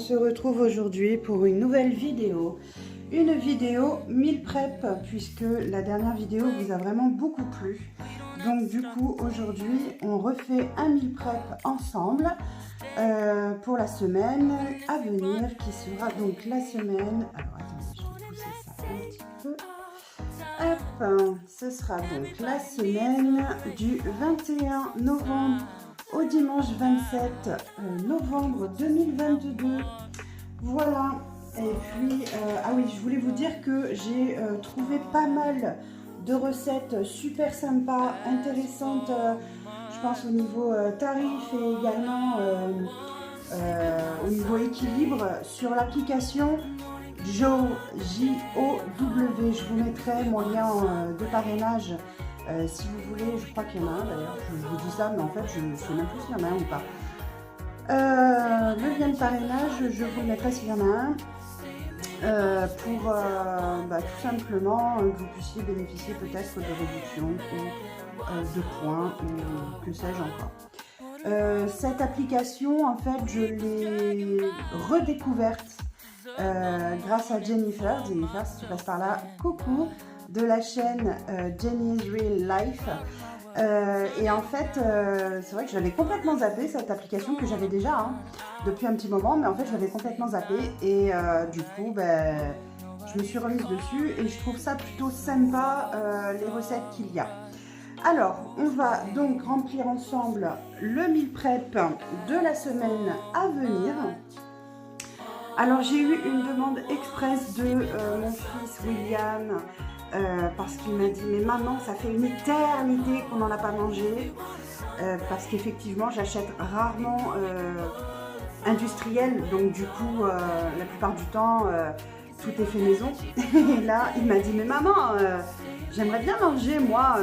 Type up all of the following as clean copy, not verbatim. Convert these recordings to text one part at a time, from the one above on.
se retrouve aujourd'hui pour une nouvelle vidéo. Une vidéo meal prep, puisque la dernière vidéo vous a vraiment beaucoup plu. Donc du coup, aujourd'hui, on refait un meal prep ensemble pour la semaine à venir, qui sera donc la semaine... Alors attendez, je vais pousser ça un petit peu. Hop, ce sera donc la semaine du 21 novembre au dimanche 27 novembre 2022. Voilà. Et puis, ah oui, je voulais vous dire que j'ai trouvé pas mal de recettes super sympas, intéressantes, je pense au niveau tarif et également au niveau équilibre sur l'application Jow, J-O-W. Je vous mettrai mon lien de parrainage si vous voulez. Je crois qu'il y en a un d'ailleurs, je vous dis ça, mais en fait je ne sais même plus s'il y en a un ou pas. Le lien de parrainage, je vous le mettrai s'il y en a un. Pour tout simplement que vous puissiez bénéficier peut-être de réductions ou de points ou que sais-je encore. Cette application, en fait, je l'ai redécouverte grâce à Jennifer. Jennifer, si tu passes par là, coucou, de la chaîne Jenny's Real Life. Et en fait, c'est vrai que je l'avais complètement zappé, cette application que j'avais déjà depuis un petit moment, mais en fait je l'avais complètement zappé et du coup je me suis remise dessus et je trouve ça plutôt sympa, les recettes qu'il y a. Alors, on va donc remplir ensemble le meal prep de la semaine à venir. Alors j'ai eu une demande express de mon fils William, parce qu'il m'a dit, mais maman, ça fait une éternité qu'on n'en a pas mangé, parce qu'effectivement j'achète rarement industriel, donc du coup la plupart du temps tout est fait maison. Et là il m'a dit, mais maman, j'aimerais bien manger moi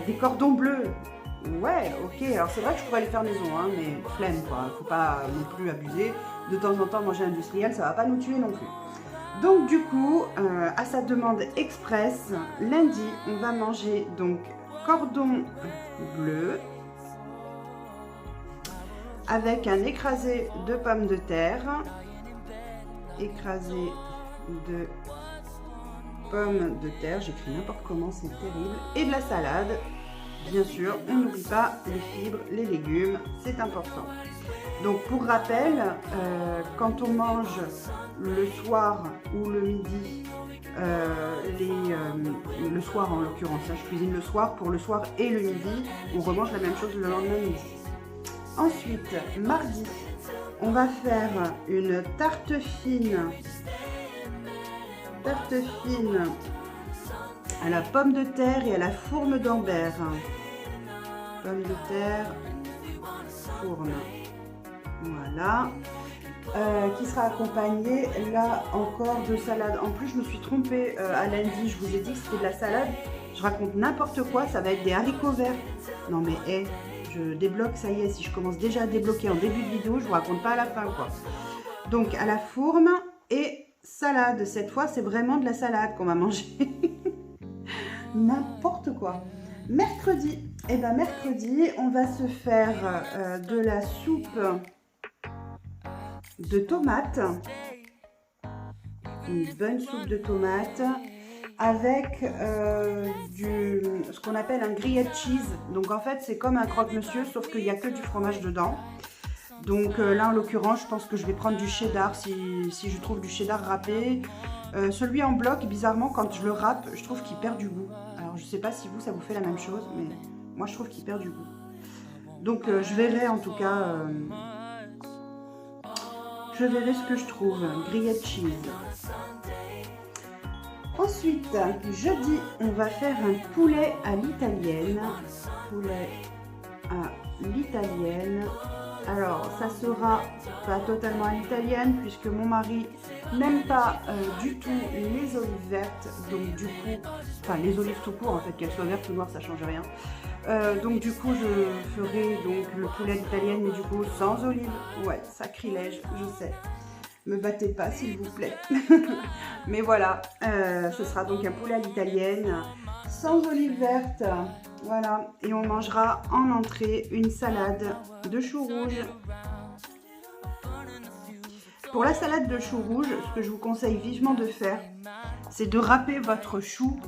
des cordons bleus. Ouais, ok, alors c'est vrai que je pourrais les faire maison, mais flemme quoi, faut pas non plus abuser. De temps en temps manger industriel, ça va pas nous tuer non plus. Donc du coup, à sa demande express, lundi, on va manger donc cordon bleu avec un écrasé de pommes de terre, écrasé de pommes de terre, j'écris n'importe comment, c'est terrible, et de la salade. Bien sûr, on n'oublie pas les fibres, les légumes, c'est important. Donc pour rappel, quand on mange le soir ou le midi, le soir en l'occurrence, je cuisine le soir pour le soir et le midi, on remange la même chose le lendemain midi. Ensuite, mardi, on va faire une tarte fine à la pomme de terre et à la fourme d'Ambert. Pomme de terre, fourme. Voilà, qui sera accompagné là encore de salade. En plus je me suis trompée à lundi, je vous ai dit que c'était de la salade, je raconte n'importe quoi, ça va être des haricots verts. Non mais je débloque, ça y est, si je commence déjà à débloquer en début de vidéo, je vous raconte pas à la fin quoi. Donc à la fourme et salade, cette fois c'est vraiment de la salade qu'on va manger. N'importe quoi. Mercredi, mercredi on va se faire de la soupe de tomates, une bonne soupe de tomates avec ce qu'on appelle un grilled cheese. Donc en fait c'est comme un croque-monsieur sauf qu'il n'y a que du fromage dedans. Donc là en l'occurrence je pense que je vais prendre du cheddar si je trouve du cheddar râpé. Celui en bloc, bizarrement quand je le râpe je trouve qu'il perd du goût. Alors je sais pas si vous ça vous fait la même chose, mais moi je trouve qu'il perd du goût. Donc je verrai en tout cas... je verrai ce que je trouve. Grilled cheese. Ensuite, jeudi, on va faire un poulet à l'italienne. Poulet à l'italienne. Alors, ça sera pas totalement à l'italienne puisque mon mari n'aime pas du tout les olives vertes. Donc du coup, enfin les olives tout court en fait, qu'elles soient vertes ou noires, ça change rien. Donc du coup je ferai donc le poulet d'italienne mais du coup sans olive. Ouais, sacrilège, je sais. Me battez pas s'il vous plaît. Mais voilà, ce sera donc un poulet à l'italienne sans olive verte. Voilà, et on mangera en entrée une salade de choux rouges Pour la salade de chou rouge, ce que je vous conseille vivement de faire, c'est de râper votre chou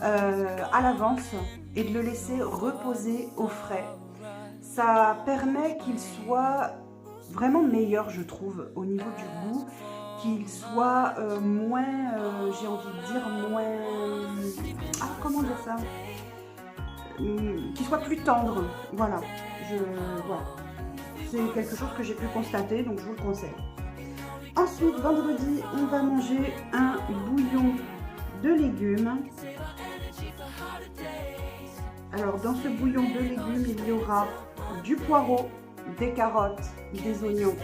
à l'avance et de le laisser reposer au frais. Ça permet qu'il soit vraiment meilleur, je trouve, au niveau du goût, qu'il soit moins, j'ai envie de dire, moins... Ah, comment dire ça, qu'il soit plus tendre, voilà. Voilà. C'est quelque chose que j'ai pu constater, donc je vous le conseille. Ensuite, vendredi, on va manger un bouillon de légumes. Alors, dans ce bouillon de légumes, il y aura du poireau, des carottes, des oignons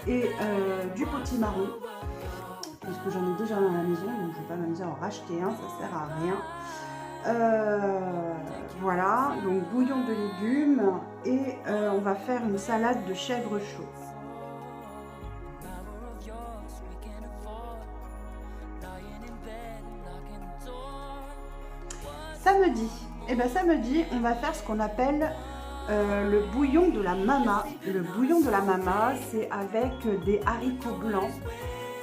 et du potimarron. Parce que j'en ai déjà à la maison, donc je ne vais pas m'amuser à en racheter un, ça sert à rien. Voilà, donc bouillon de légumes et on va faire une salade de chèvre chaud. Samedi, samedi, on va faire ce qu'on appelle le bouillon de la mama. Le bouillon de la mama, c'est avec des haricots blancs,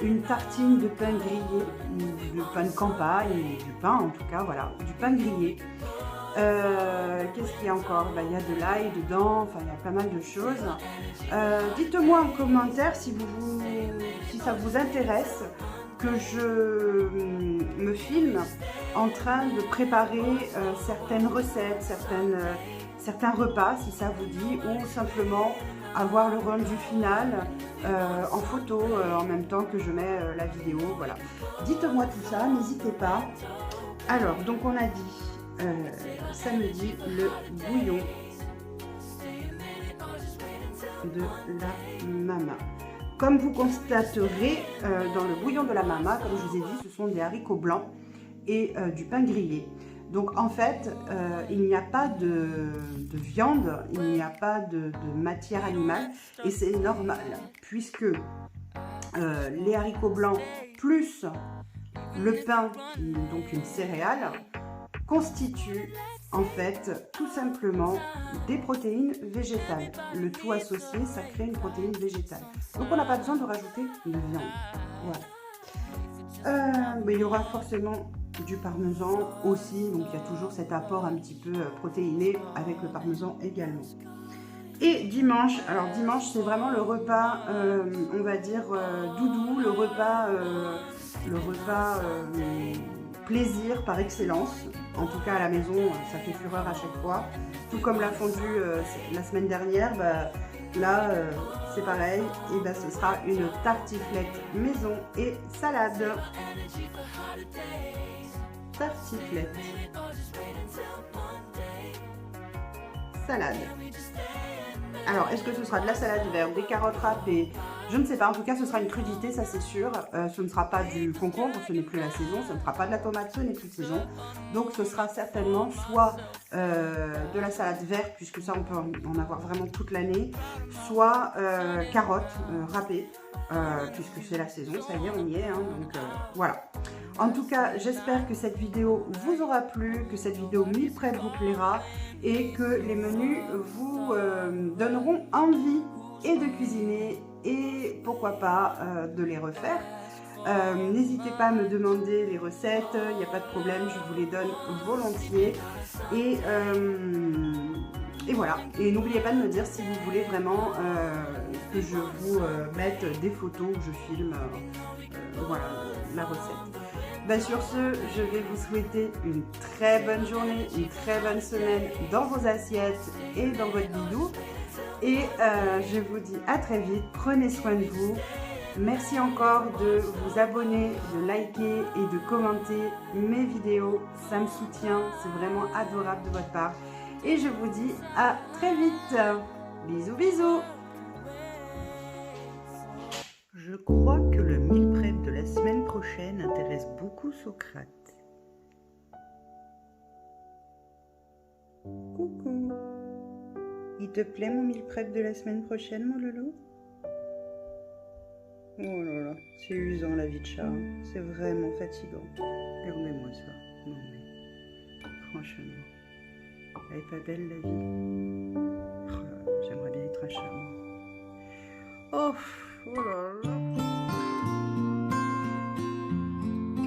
une tartine de pain grillé, du pain de campagne, du pain en tout cas, voilà, du pain grillé. Qu'est-ce qu'il y a encore? Il y a de l'ail dedans, enfin il y a pas mal de choses. Dites-moi en commentaire si ça vous intéresse que je me filme en train de préparer certaines recettes, certains repas, si ça vous dit, ou simplement avoir le rendu final en photo en même temps que je mets la vidéo, voilà. Dites-moi tout ça, n'hésitez pas. Alors, donc on a dit samedi, le bouillon de la mama. Comme vous constaterez, dans le bouillon de la mama, comme je vous ai dit, ce sont des haricots blancs et du pain grillé. Donc en fait, il n'y a pas de viande, il n'y a pas de matière animale et c'est normal puisque les haricots blancs plus le pain, donc une céréale, constituent en fait tout simplement des protéines végétales. Le tout associé, ça crée une protéine végétale. Donc on n'a pas besoin de rajouter de viande. Voilà. Mais il y aura forcément du parmesan aussi, donc il y a toujours cet apport un petit peu protéiné avec le parmesan également. Et dimanche, alors dimanche c'est vraiment le repas, on va dire doudou, le repas plaisir par excellence. En tout cas à la maison, ça fait fureur à chaque fois. Tout comme la fondue la semaine dernière, là c'est pareil. Et ce sera une tartiflette maison et salade. Tartiflette. Salade. Alors, est-ce que ce sera de la salade verte, des carottes râpées? Je ne sais pas. En tout cas, ce sera une crudité, ça c'est sûr. Ce ne sera pas du concombre, ce n'est plus la saison. Ce ne sera pas de la tomate, ce n'est plus de saison. Donc, ce sera certainement soit de la salade verte, puisque ça, on peut en avoir vraiment toute l'année, soit carottes râpées, puisque c'est la saison, ça y est, on y est. Hein, donc, voilà. En tout cas, j'espère que cette vidéo vous aura plu, que cette vidéo meal prep vous plaira et que les menus vous donneront envie et de cuisiner et pourquoi pas de les refaire. N'hésitez pas à me demander les recettes, il n'y a pas de problème, je vous les donne volontiers. Et voilà. Et n'oubliez pas de me dire si vous voulez vraiment que je vous mette des photos où je filme voilà, la recette. Sur ce, je vais vous souhaiter une très bonne journée, une très bonne semaine dans vos assiettes et dans votre bidou. Et je vous dis à très vite, prenez soin de vous. Merci encore de vous abonner, de liker et de commenter mes vidéos. Ça me soutient, c'est vraiment adorable de votre part. Et je vous dis à très vite. Bisous, bisous. Je crois que le meal prep de la semaine prochaine intéresse beaucoup Socrate. Coucou. Il te plaît mon meal prep de la semaine prochaine, mon loulou? Oh là là, c'est usant la vie de chat. C'est vraiment fatigant. Regardez-moi ça. Non mais, franchement. Elle est pas belle la vie. Oh, j'aimerais bien être un chat. Oh là là.